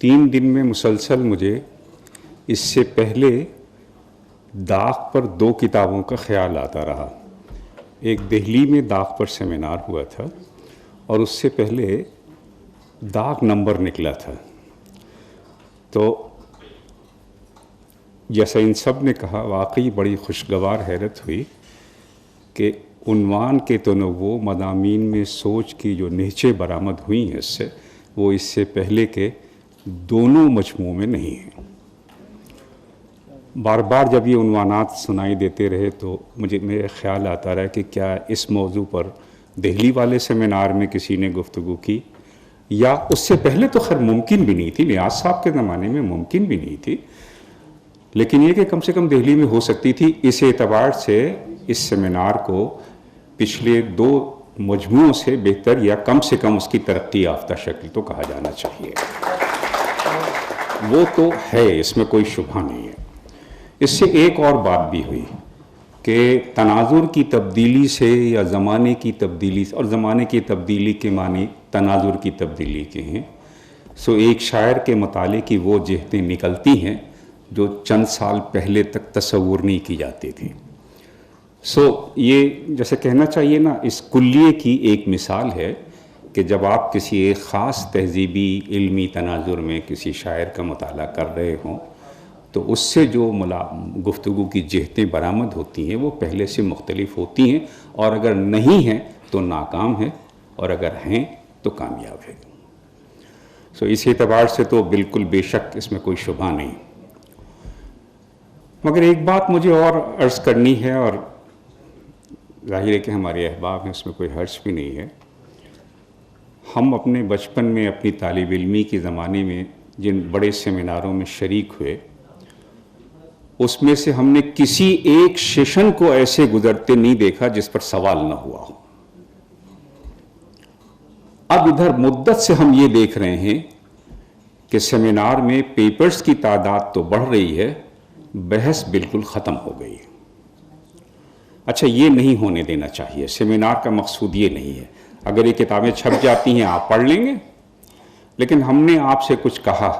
3 دن میں مسلسل مجھے اس سے پہلے داغ پر 2 کتابوں کا خیال آتا رہا. ایک دہلی میں داغ پر سیمینار ہوا تھا اور اس سے پہلے داغ نمبر نکلا تھا. تو جیسا ان سب نے کہا واقعی بڑی خوشگوار حیرت ہوئی کہ عنوان کے تنوع مضامین میں سوچ کی جو نہچیں برآمد ہوئی ہیں اس سے وہ اس سے پہلے کے دونوں مجموعوں میں نہیں ہیں. بار بار جب یہ عنوانات سنائی دیتے رہے تو میرے خیال آتا رہا کہ کیا اس موضوع پر دہلی والے سیمینار میں کسی نے گفتگو کی یا اس سے پہلے تو خیر ممکن بھی نہیں تھی، نیاز صاحب کے زمانے میں ممکن بھی نہیں تھی، لیکن یہ کہ کم سے کم دہلی میں ہو سکتی تھی. اس اعتبار سے اس سیمینار کو پچھلے 2 مجموعوں سے بہتر یا کم سے کم اس کی ترقی یافتہ شکل تو کہا جانا چاہیے. وہ تو ہے، اس میں کوئی شبہ نہیں ہے. اس سے ایک اور بات بھی ہوئی کہ تناظر کی تبدیلی سے یا زمانے کی تبدیلی سے، اور زمانے کی تبدیلی کے معنی تناظر کی تبدیلی کے ہیں، ایک شاعر کے مطالعے کی وہ جہتیں نکلتی ہیں جو چند سال پہلے تک تصور نہیں کی جاتی تھی. یہ جیسے کہنا چاہیے نا، اس کلیے کی ایک مثال ہے کہ جب آپ کسی ایک خاص تہذیبی علمی تناظر میں کسی شاعر کا مطالعہ کر رہے ہوں تو اس سے جو گفتگو کی جہتیں برآمد ہوتی ہیں وہ پہلے سے مختلف ہوتی ہیں، اور اگر نہیں ہیں تو ناکام ہے اور اگر ہیں تو کامیاب ہے. اس اعتبار سے تو بالکل بے شک اس میں کوئی شبہ نہیں. مگر ایک بات مجھے اور عرض کرنی ہے، اور ظاہر ہے کہ ہمارے احباب ہیں، اس میں کوئی حرج بھی نہیں ہے. ہم اپنے بچپن میں اپنی طالب علمی کے زمانے میں جن بڑے سیمیناروں میں شریک ہوئے اس میں سے ہم نے کسی ایک سیشن کو ایسے گزرتے نہیں دیکھا جس پر سوال نہ ہوا ہو. اب ادھر مدت سے ہم یہ دیکھ رہے ہیں کہ سیمینار میں پیپرز کی تعداد تو بڑھ رہی ہے، بحث بالکل ختم ہو گئی ہے. اچھا، یہ نہیں ہونے دینا چاہیے. سیمینار کا مقصود یہ نہیں ہے. اگر یہ کتابیں چھپ جاتی ہیں آپ پڑھ لیں گے، لیکن ہم نے آپ سے کچھ کہا،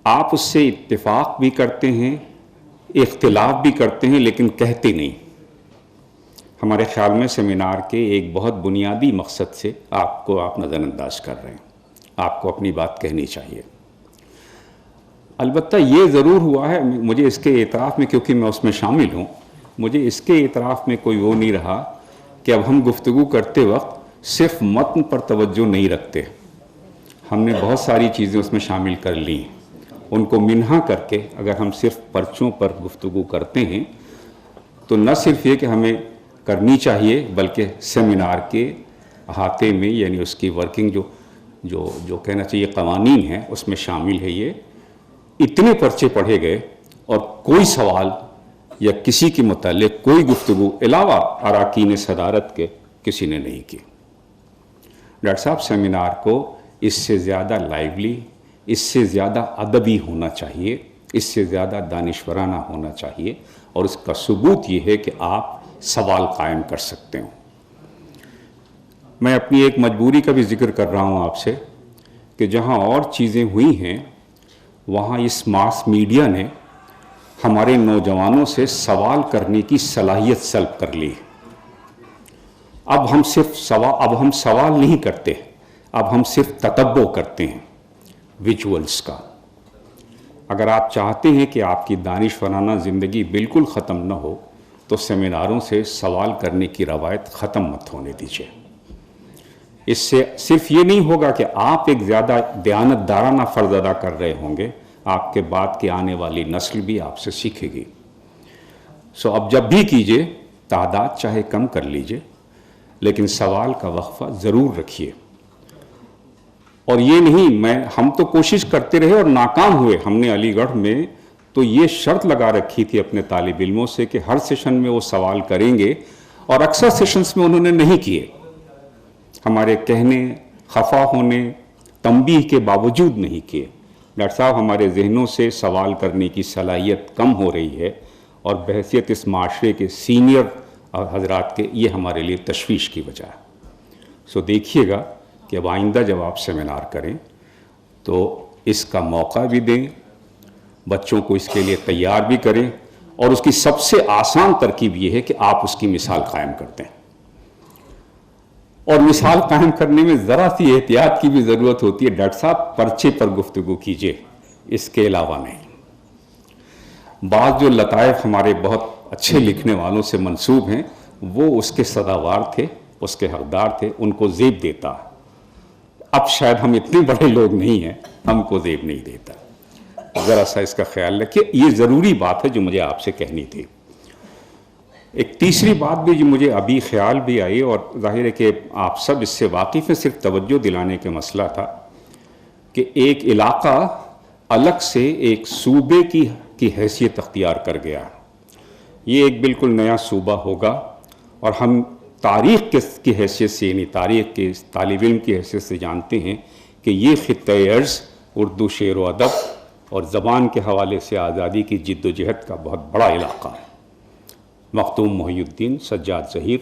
آپ اس سے اتفاق بھی کرتے ہیں، اختلاف بھی کرتے ہیں، لیکن کہتے نہیں. ہمارے خیال میں سیمینار کے ایک بہت بنیادی مقصد سے آپ نظر انداز کر رہے ہیں. آپ کو اپنی بات کہنی چاہیے. البتہ یہ ضرور ہوا ہے، مجھے اس کے اعتراف میں، کیونکہ میں اس میں شامل ہوں، مجھے اس کے اعتراف میں کوئی وہ نہیں رہا کہ اب ہم گفتگو کرتے وقت صرف متن پر توجہ نہیں رکھتے. ہم نے بہت ساری چیزیں اس میں شامل کر لیں. ان کو منہا کر کے اگر ہم صرف پرچوں پر گفتگو کرتے ہیں تو نہ صرف یہ کہ ہمیں کرنی چاہیے بلکہ سیمینار کے احاطے میں، یعنی اس کی ورکنگ جو کہنا چاہیے قوانین ہیں اس میں شامل ہے. یہ اتنے پرچے پڑھے گئے اور کوئی سوال یا کسی کے متعلق کوئی گفتگو علاوہ اراکین صدارت کے کسی نے نہیں کی. ڈاکٹر صاحب، سیمینار کو اس سے زیادہ لائیولی، اس سے زیادہ ادبی ہونا چاہیے، اس سے زیادہ دانشورانہ ہونا چاہیے، اور اس کا ثبوت یہ ہے کہ آپ سوال قائم کر سکتے ہوں. میں اپنی ایک مجبوری کا بھی ذکر کر رہا ہوں آپ سے کہ جہاں اور چیزیں ہوئی ہیں وہاں اس ماس میڈیا نے ہمارے نوجوانوں سے سوال کرنے کی صلاحیت سلب کر لی. اب ہم سوال نہیں کرتے، اب ہم صرف تتبع کرتے ہیں ویژولز کا. اگر آپ چاہتے ہیں کہ آپ کی دانشورانہ زندگی بالکل ختم نہ ہو تو سیمیناروں سے سوال کرنے کی روایت ختم مت ہونے دیجیے. اس سے صرف یہ نہیں ہوگا کہ آپ ایک زیادہ دیانتدارانہ فرض ادا کر رہے ہوں گے، آپ کے بعد کی آنے والی نسل بھی آپ سے سیکھے گی. اب جب بھی کیجئے تعداد چاہے کم کر لیجئے، لیکن سوال کا وقفہ ضرور رکھیے. اور یہ نہیں، ہم تو کوشش کرتے رہے اور ناکام ہوئے. ہم نے علی گڑھ میں تو یہ شرط لگا رکھی تھی اپنے طالب علموں سے کہ ہر سیشن میں وہ سوال کریں گے، اور اکثر سیشنز میں انہوں نے نہیں کیے. ہمارے کہنے، خفا ہونے، تنبیہ کے باوجود نہیں کیے. ڈاکٹر صاحب، ہمارے ذہنوں سے سوال کرنے کی صلاحیت کم ہو رہی ہے، اور بحیثیت اس معاشرے کے سینئر حضرات کے یہ ہمارے لیے تشویش کی وجہ ہے. دیکھیے گا کہ اب آئندہ جب آپ سیمینار کریں تو اس کا موقع بھی دیں، بچوں کو اس کے لیے تیار بھی کریں، اور اس کی سب سے آسان ترکیب یہ ہے کہ آپ اس کی مثال قائم کرتے ہیں. اور مثال قائم کرنے میں ذرا سی احتیاط کی بھی ضرورت ہوتی ہے. ڈاکٹر صاحب پرچے پر گفتگو کیجئے، اس کے علاوہ نہیں. بعض جو لطائف ہمارے بہت اچھے لکھنے والوں سے منسوب ہیں، وہ اس کے سزاوار تھے، اس کے حقدار تھے، ان کو زیب دیتا. اب شاید ہم اتنے بڑے لوگ نہیں ہیں، ہم کو زیب نہیں دیتا. ذرا سا اس کا خیال رکھیے. یہ ضروری بات ہے جو مجھے آپ سے کہنی تھی. ایک تیسری بات بھی جو مجھے ابھی خیال بھی آئی، اور ظاہر ہے کہ آپ سب اس سے واقف ہیں، صرف توجہ دلانے کا مسئلہ تھا، کہ ایک علاقہ الگ سے ایک صوبے کی حیثیت اختیار کر گیا. یہ ایک بالکل نیا صوبہ ہوگا، اور ہم تاریخ کی حیثیت سے، یعنی تاریخ کے طالب علم کی حیثیت سے جانتے ہیں کہ یہ خطۂ ارض اردو شعر و ادب اور زبان کے حوالے سے آزادی کی جد و جہد کا بہت بڑا علاقہ ہے. مختوم محی الدین، سجاد ظہیر،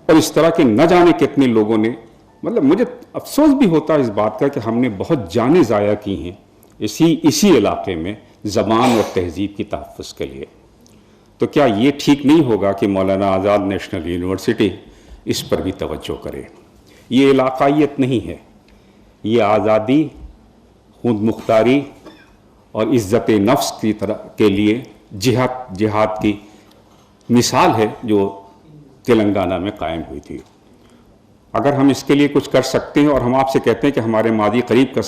اور اس طرح کے نہ جانے کتنے لوگوں نے، مطلب مجھے افسوس بھی ہوتا ہے اس بات کا کہ ہم نے بہت جانیں ضائع کی ہیں اسی علاقے میں زبان اور تہذیب کی تحفظ کے لیے. تو کیا یہ ٹھیک نہیں ہوگا کہ مولانا آزاد نیشنل یونیورسٹی اس پر بھی توجہ کرے؟ یہ علاقائیت نہیں ہے، یہ آزادی، خود مختاری اور عزت نفس کی طرح کے لیے جہاد کی مثال ہے جو تلنگانہ میں قائم ہوئی تھی. اگر ہم اس کے لیے کچھ کر سکتے ہیں، اور ہم آپ سے کہتے ہیں کہ ہمارے ماضی قریب کا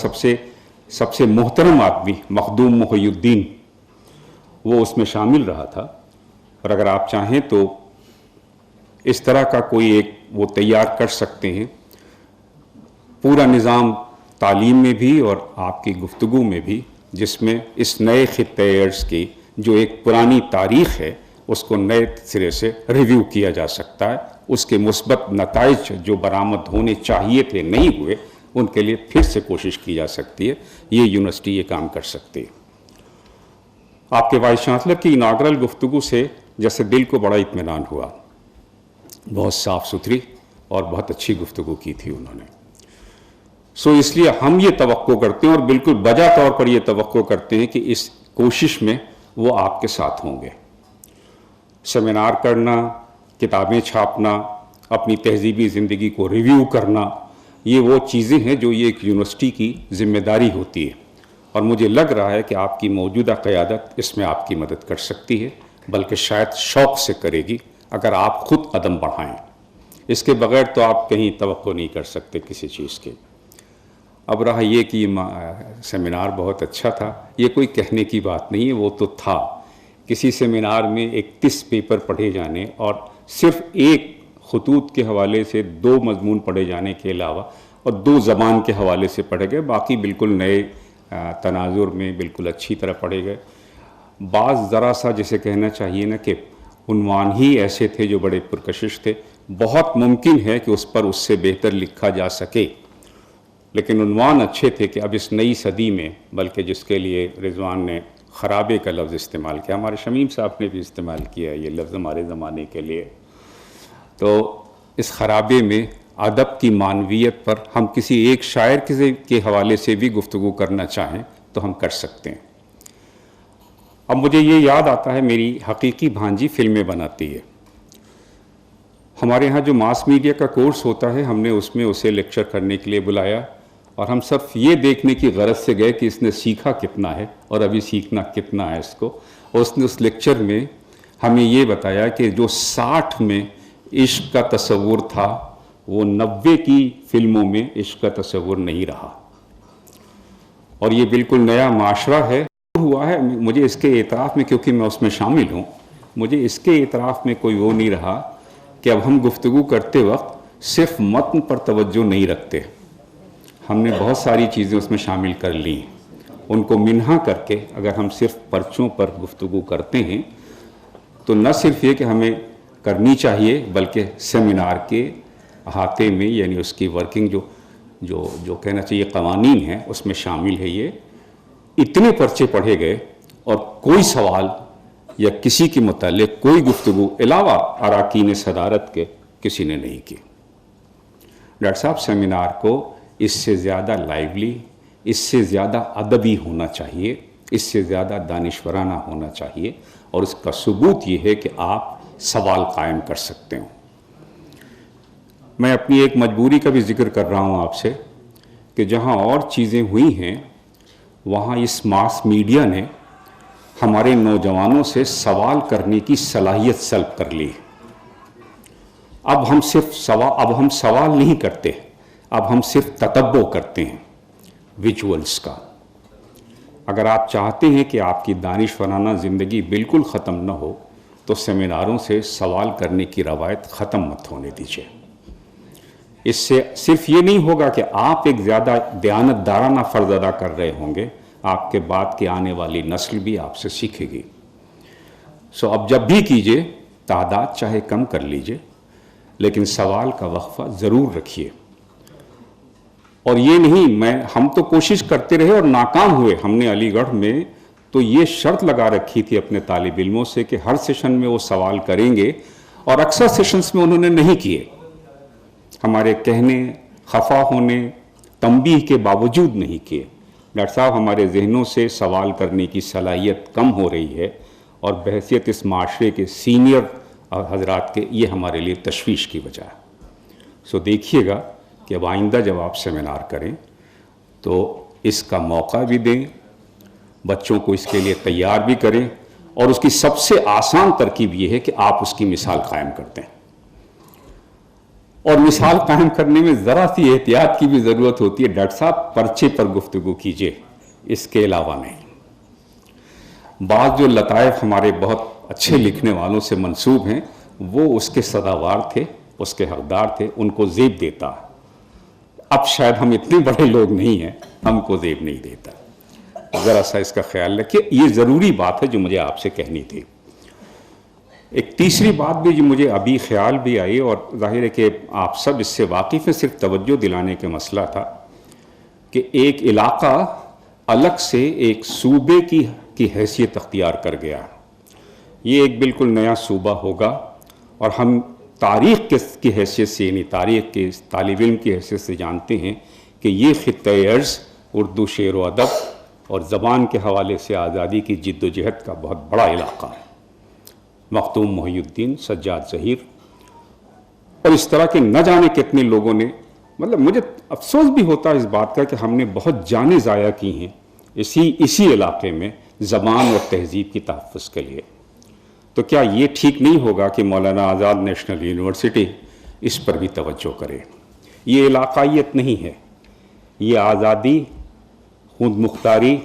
سب سے محترم آدمی مخدوم محی الدین، وہ اس میں شامل رہا تھا، اور اگر آپ چاہیں تو اس طرح کا کوئی ایک وہ تیار کر سکتے ہیں. پورا نظام تعلیم میں بھی اور آپ کی گفتگو میں بھی، جس میں اس نئے خطۂ ارض کی جو ایک پرانی تاریخ ہے اس کو نئے سرے سے ریویو کیا جا سکتا ہے. اس کے مثبت نتائج جو برآمد ہونے چاہیے تھے نہیں ہوئے، ان کے لیے پھر سے کوشش کی جا سکتی ہے. یہ یونیورسٹی یہ کام کر سکتی ہے. آپ کے وائس چانسلر کی اناگرل گفتگو سے جیسے دل کو بڑا اطمینان ہوا. بہت صاف ستھری اور بہت اچھی گفتگو کی تھی انہوں نے. اس لیے ہم یہ توقع کرتے ہیں، اور بالکل بجا طور پر یہ توقع کرتے ہیں کہ اس کوشش میں وہ آپ کے ساتھ ہوں گے. سیمینار کرنا، کتابیں چھاپنا، اپنی تہذیبی زندگی کو ریویو کرنا، یہ وہ چیزیں ہیں جو یہ ایک یونیورسٹی کی ذمہ داری ہوتی ہے. اور مجھے لگ رہا ہے کہ آپ کی موجودہ قیادت اس میں آپ کی مدد کر سکتی ہے، بلکہ شاید شوق سے کرے گی اگر آپ خود قدم بڑھائیں. اس کے بغیر تو آپ کہیں توقع نہیں کر سکتے کسی چیز کے. اب رہا یہ کہ سیمینار بہت اچھا تھا، یہ کوئی کہنے کی بات نہیں ہے، وہ تو تھا. کسی سیمینار میں 31 پیپر پڑھے جانے اور صرف ایک خطوط کے حوالے سے 2 مضمون پڑھے جانے کے علاوہ اور 2 زبان کے حوالے سے پڑھے گئے، باقی بالکل نئے تناظر میں بالکل اچھی طرح پڑھے گئے. بعض ذرا سا جسے کہنا چاہیے نا کہ عنوان ہی ایسے تھے جو بڑے پرکشش تھے. بہت ممکن ہے کہ اس پر اس سے بہتر لکھا جا سکے، لیکن عنوان اچھے تھے کہ اب اس نئی صدی میں، بلکہ جس کے لیے رضوان نے خرابے کا لفظ استعمال کیا، ہمارے شمیم صاحب نے بھی استعمال کیا ہے یہ لفظ ہمارے زمانے کے لیے. تو اس خرابے میں ادب کی معنویت پر ہم کسی ایک شاعر کے حوالے سے بھی گفتگو کرنا چاہیں تو ہم کر سکتے ہیں. اب مجھے یہ یاد آتا ہے، میری حقیقی بھانجی فلمیں بناتی ہے. ہمارے یہاں جو ماس میڈیا کا کورس ہوتا ہے، ہم نے اس میں اسے لیکچر کرنے کے لیے بلایا، اور ہم صرف یہ دیکھنے کی غرض سے گئے کہ اس نے سیکھا کتنا ہے اور ابھی سیکھنا کتنا ہے اس کو. اور اس نے اس لیکچر میں ہمیں یہ بتایا کہ جو 60 میں عشق کا تصور تھا، وہ 90 کی فلموں میں عشق کا تصور نہیں رہا. اور یہ بالکل نیا معاشرہ ہے ہوا ہے. مجھے اس کے اعتراف میں، کیونکہ میں اس میں شامل ہوں، مجھے اس کے اعتراف میں کوئی وہ نہیں رہا کہ اب ہم گفتگو کرتے وقت صرف متن پر توجہ نہیں رکھتے. ہم نے بہت ساری چیزیں اس میں شامل کر لیں. ان کو منہا کر کے اگر ہم صرف پرچوں پر گفتگو کرتے ہیں تو نہ صرف یہ کہ ہمیں کرنی چاہیے، بلکہ سیمینار کے احاطے میں، یعنی اس کی ورکنگ جو کہنا چاہیے قوانین ہیں، اس میں شامل ہے. یہ اتنے پرچے پڑھے گئے اور کوئی سوال یا کسی کے متعلق کوئی گفتگو علاوہ اراکین صدارت کے کسی نے نہیں کی. ڈاکٹر صاحب، سیمینار کو اس سے زیادہ لائیولی، اس سے زیادہ ادبی ہونا چاہیے، اس سے زیادہ دانشورانہ ہونا چاہیے، اور اس کا ثبوت یہ ہے کہ آپ سوال قائم کر سکتے ہوں۔ میں اپنی ایک مجبوری کا بھی ذکر کر رہا ہوں آپ سے کہ جہاں اور چیزیں ہوئی ہیں وہاں اس ماس میڈیا نے ہمارے نوجوانوں سے سوال کرنے کی صلاحیت سلب کر لی۔ اب ہم سوال نہیں کرتے، اب ہم صرف تتبع کرتے ہیں ویژولز کا۔ اگر آپ چاہتے ہیں کہ آپ کی دانشورانہ زندگی بالکل ختم نہ ہو تو سیمیناروں سے سوال کرنے کی روایت ختم مت ہونے دیجیے۔ اس سے صرف یہ نہیں ہوگا کہ آپ ایک زیادہ دیانتدارانہ فرض ادا کر رہے ہوں گے، آپ کے بعد کی آنے والی نسل بھی آپ سے سیکھے گی۔ اب جب بھی کیجئے تعداد چاہے کم کر لیجئے، لیکن سوال کا وقفہ ضرور رکھیے۔ اور یہ نہیں ہم تو کوشش کرتے رہے اور ناکام ہوئے۔ ہم نے علی گڑھ میں تو یہ شرط لگا رکھی تھی اپنے طالب علموں سے کہ ہر سیشن میں وہ سوال کریں گے، اور اکثر سیشنز میں انہوں نے نہیں کیے۔ ہمارے کہنے، خفا ہونے، تنبیہ کے باوجود نہیں کیے۔ ڈاکٹر صاحب، ہمارے ذہنوں سے سوال کرنے کی صلاحیت کم ہو رہی ہے، اور بحیثیت اس معاشرے کے سینئر حضرات کے یہ ہمارے لیے تشویش کی وجہ ہے۔ دیکھیے گا کہ اب آئندہ جب آپ سیمینار کریں تو اس کا موقع بھی دیں، بچوں کو اس کے لیے تیار بھی کریں، اور اس کی سب سے آسان ترکیب یہ ہے کہ آپ اس کی مثال قائم کرتے ہیں۔ اور مثال قائم کرنے میں ذرا سی احتیاط کی بھی ضرورت ہوتی ہے۔ ڈاکٹر صاحب، پرچے پر گفتگو کیجئے، اس کے علاوہ نہیں۔ بعض جو لطائف ہمارے بہت اچھے لکھنے والوں سے منسوب ہیں، وہ اس کے سزاوار تھے، اس کے حقدار تھے، ان کو زیب دیتا۔ اب شاید ہم اتنے بڑے لوگ نہیں ہیں، ہم کو زیب نہیں دیتا۔ ذرا سا اس کا خیال رکھیے، یہ ضروری بات ہے جو مجھے آپ سے کہنی تھی۔ ایک تیسری بات بھی جو مجھے ابھی خیال بھی آئی، اور ظاہر ہے کہ آپ سب اس سے واقف ہیں، صرف توجہ دلانے کا مسئلہ تھا کہ ایک علاقہ الگ سے ایک صوبے کی حیثیت اختیار کر گیا۔ یہ ایک بالکل نیا صوبہ ہوگا، اور ہم تاریخ کی حیثیت سے، یعنی تاریخ کے طالب علم کی حیثیت سے جانتے ہیں کہ یہ خطۂ ارض اردو شعر و ادب اور زبان کے حوالے سے آزادی کی جد و جہد کا بہت بڑا علاقہ ہے۔ مختوم محی الدین، سجاد ظہیر، اور اس طرح کے نہ جانے کتنے لوگوں نے، مجھے افسوس بھی ہوتا ہے اس بات کا کہ ہم نے بہت جانیں ضائع کی ہیں اسی علاقے میں زبان اور تہذیب کی تحفظ کے لیے۔ تو کیا یہ ٹھیک نہیں ہوگا کہ مولانا آزاد نیشنل یونیورسٹی اس پر بھی توجہ کرے؟ یہ علاقائیت نہیں ہے، یہ آزادی، خود مختاری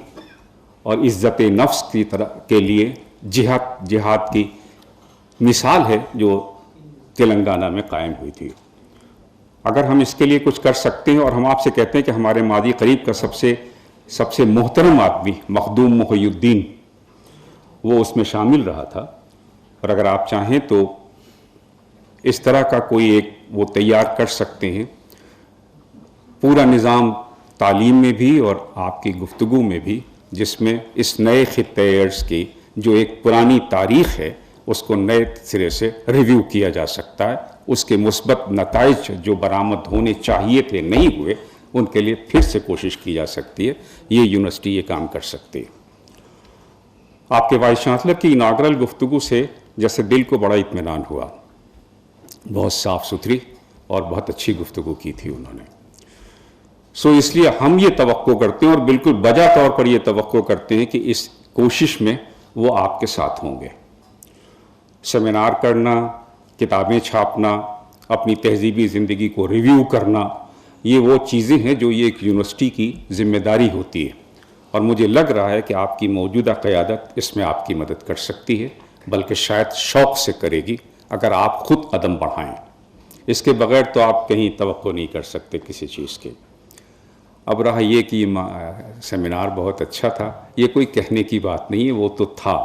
اور عزت نفس کی طرح کے لیے جہاد کی مثال ہے جو تلنگانہ میں قائم ہوئی تھی۔ اگر ہم اس کے لیے کچھ کر سکتے ہیں، اور ہم آپ سے کہتے ہیں کہ ہمارے ماضی قریب کا سب سے محترم آدمی مخدوم محی الدین، وہ اس میں شامل رہا تھا، اور اگر آپ چاہیں تو اس طرح کا کوئی ایک وہ تیار کر سکتے ہیں، پورا نظام تعلیم میں بھی اور آپ کی گفتگو میں بھی، جس میں اس نئے خطۂ ارض کی جو ایک پرانی تاریخ ہے اس کو نئے سرے سے ریویو کیا جا سکتا ہے، اس کے مثبت نتائج جو برآمد ہونے چاہیے تھے نہیں ہوئے، ان کے لیے پھر سے کوشش کی جا سکتی ہے۔ یہ یونیورسٹی یہ کام کر سکتی ہے۔ آپ کے وائس چانسلر کی اناگرل گفتگو سے جیسے دل کو بڑا اطمینان ہوا، بہت صاف ستھری اور بہت اچھی گفتگو کی تھی انہوں نے۔ اس لیے ہم یہ توقع کرتے ہیں، اور بالکل بجا طور پر یہ توقع کرتے ہیں کہ اس کوشش میں وہ آپ کے ساتھ ہوں گے۔ سیمینار کرنا، کتابیں چھاپنا، اپنی تہذیبی زندگی کو ریویو کرنا، یہ وہ چیزیں ہیں جو یہ ایک یونیورسٹی کی ذمہ داری ہوتی ہے، اور مجھے لگ رہا ہے کہ آپ کی موجودہ قیادت اس میں آپ کی مدد کر سکتی ہے، بلکہ شاید شوق سے کرے گی اگر آپ خود قدم بڑھائیں۔ اس کے بغیر تو آپ کہیں توقع نہیں کر سکتے کسی چیز کے۔ اب رہا یہ کہ سیمینار بہت اچھا تھا، یہ کوئی کہنے کی بات نہیں ہے، وہ تو تھا۔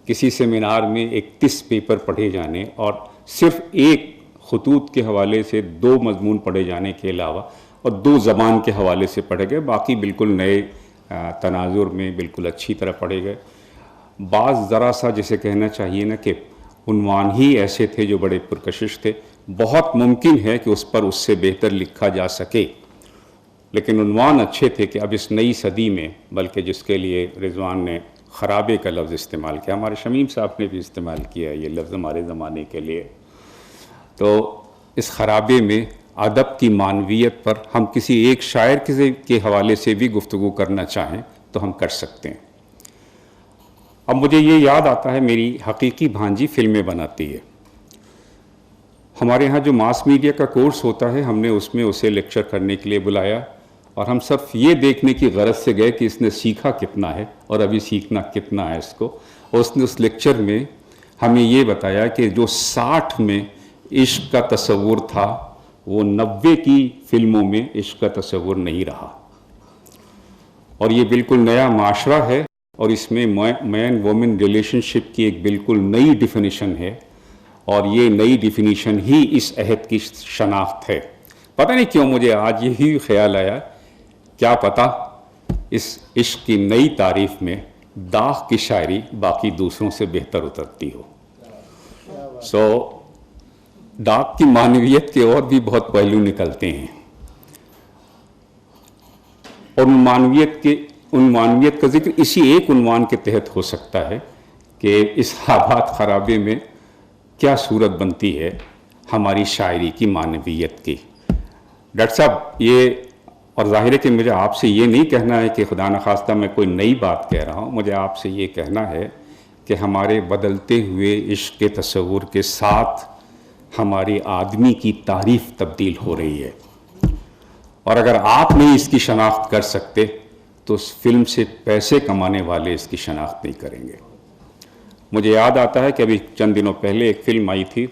کسی سیمینار میں 31 پیپر پڑھے جانے اور صرف ایک خطوط کے حوالے سے 2 مضمون پڑھے جانے کے علاوہ اور 2 زبان کے حوالے سے پڑھے گئے، باقی بالکل نئے تناظر میں بالکل اچھی طرح پڑھے گئے۔ بعض ذرا سا جسے کہنا چاہیے نا کہ عنوان ہی ایسے تھے جو بڑے پرکشش تھے، بہت ممکن ہے کہ اس پر اس سے بہتر لکھا جا سکے، لیکن عنوان اچھے تھے کہ اب اس نئی صدی میں، بلکہ جس کے لیے رضوان نے خرابے کا لفظ استعمال کیا، ہمارے شمیم صاحب نے بھی استعمال کیا یہ لفظ ہمارے زمانے کے لیے، تو اس خرابے میں ادب کی معنویت پر ہم کسی ایک شاعر کے حوالے سے بھی گفتگو کرنا چاہیں تو ہم کر سکتے ہیں۔ اب مجھے یہ یاد آتا ہے، میری حقیقی بھانجی فلمیں بناتی ہے۔ ہمارے ہاں جو ماس میڈیا کا کورس ہوتا ہے، ہم نے اس میں اسے لیکچر کرنے کے لیے بلایا، اور ہم صرف یہ دیکھنے کی غرض سے گئے کہ اس نے سیکھا کتنا ہے اور ابھی سیکھنا کتنا ہے اس کو۔ اور اس نے اس لیکچر میں ہمیں یہ بتایا کہ جو 60 میں عشق کا تصور تھا، وہ 90 کی فلموں میں عشق کا تصور نہیں رہا، اور یہ بالکل نیا معاشرہ ہے، اور اس میں مین وومن ریلیشن شپ کی ایک بالکل نئی ڈیفینیشن ہے، اور یہ نئی ڈیفینیشن ہی اس عہد کی شناخت ہے۔ پتہ نہیں کیوں مجھے آج یہی خیال آیا، کیا پتہ اس عشق کی نئی تعریف میں داغ کی شاعری باقی دوسروں سے بہتر اترتی ہو۔ داغ کی معنویت کے اور بھی بہت پہلو نکلتے ہیں، اور ان معنویت کا ذکر اسی ایک عنوان کے تحت ہو سکتا ہے کہ اس آباد خرابے میں کیا صورت بنتی ہے ہماری شاعری کی معنویت کی۔ ڈاکٹر صاحب، یہ اور ظاہر ہے کہ مجھے آپ سے یہ نہیں کہنا ہے کہ خدا نخواستہ میں کوئی نئی بات کہہ رہا ہوں، مجھے آپ سے یہ کہنا ہے کہ ہمارے بدلتے ہوئے عشق کے تصور کے ساتھ ہماری آدمی کی تعریف تبدیل ہو رہی ہے، اور اگر آپ نہیں اس کی شناخت کر سکتے تو اس فلم سے پیسے کمانے والے اس کی شناخت نہیں کریں گے۔ مجھے یاد آتا ہے کہ ابھی چند دنوں پہلے ایک فلم آئی تھی،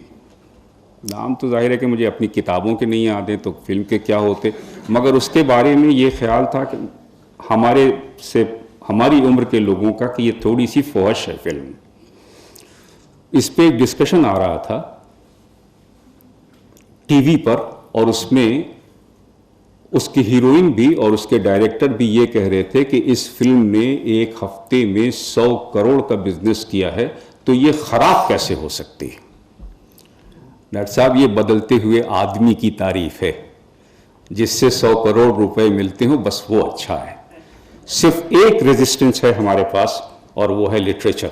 نام تو ظاہر ہے کہ مجھے اپنی کتابوں کے نہیں یاد ہیں تو فلم کے کیا ہوتے، مگر اس کے بارے میں یہ خیال تھا کہ ہماری عمر کے لوگوں کا کہ یہ تھوڑی سی فحش ہے فلم۔ اس پہ ایک ڈسکشن آ رہا تھا ٹی وی پر، اور اس میں اس کی ہیروئن بھی اور اس کے ڈائریکٹر بھی یہ کہہ رہے تھے کہ اس فلم نے ایک ہفتے میں 100 کروڑ کا بزنس کیا ہے، تو یہ خراب کیسے ہو سکتی ہے؟ ڈاکٹر صاحب، یہ بدلتے ہوئے آدمی کی تعریف ہے، جس سے 100 کروڑ روپے ملتے ہوں بس وہ اچھا ہے۔ صرف ایک ریزسٹنس ہے ہمارے پاس، اور وہ ہے لٹریچر۔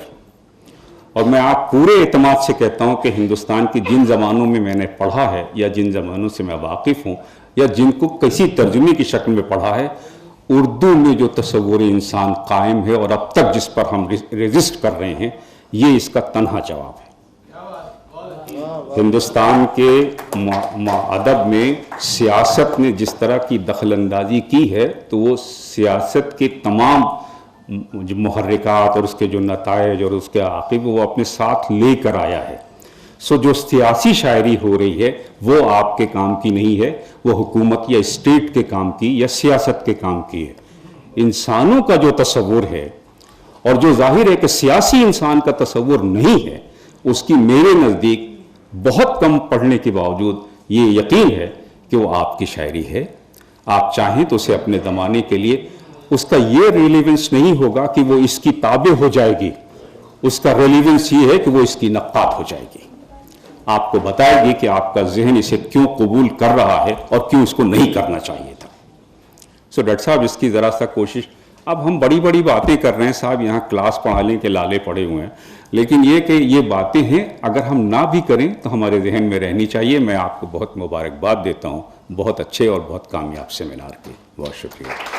اور میں آپ پورے اعتماد سے کہتا ہوں کہ ہندوستان کی جن زبانوں میں میں نے پڑھا ہے، یا جن زبانوں سے میں واقف ہوں، یا جن کو کسی ترجمے کی شکل میں پڑھا ہے، اردو میں جو تصور انسان قائم ہے اور اب تک جس پر ہم ریزسٹ کر رہے ہیں، یہ اس کا تنہا جواب ہے۔ ہندوستان کے ادب میں سیاست نے جس طرح کی دخل اندازی کی ہے، تو وہ سیاست کے تمام جو محرکات اور اس کے جو نتائج اور اس کے عواقب وہ اپنے ساتھ لے کر آیا ہے۔ جو سیاسی شاعری ہو رہی ہے وہ آپ کے کام کی نہیں ہے، وہ حکومت یا اسٹیٹ کے کام کی یا سیاست کے کام کی ہے۔ انسانوں کا جو تصور ہے، اور جو ظاہر ہے کہ سیاسی انسان کا تصور نہیں ہے، اس کی میرے نزدیک بہت کم پڑھنے کے باوجود یہ یقین ہے کہ وہ آپ کی شاعری ہے۔ آپ چاہیں تو اسے اپنے زمانے کے لیے، اس کا یہ ریلیونس نہیں ہوگا کہ وہ اس کی تابع ہو جائے گی، اس کا ریلیونس یہ ہے کہ وہ اس کی نقاد ہو جائے گی، آپ کو بتائے گی کہ آپ کا ذہن اسے کیوں قبول کر رہا ہے اور کیوں اس کو نہیں کرنا چاہیے تھا۔ ڈاکٹر صاحب، اس کی ذرا سا کوشش، اب ہم بڑی بڑی باتیں کر رہے ہیں صاحب، یہاں کلاس پڑھانے کے لالے پڑے ہوئے ہیں، لیکن یہ کہ یہ باتیں ہیں اگر ہم نہ بھی کریں تو ہمارے ذہن میں رہنی چاہیے۔ میں آپ کو بہت مبارکباد دیتا ہوں بہت اچھے اور بہت کامیاب سیمینار کے، بہت شکریہ۔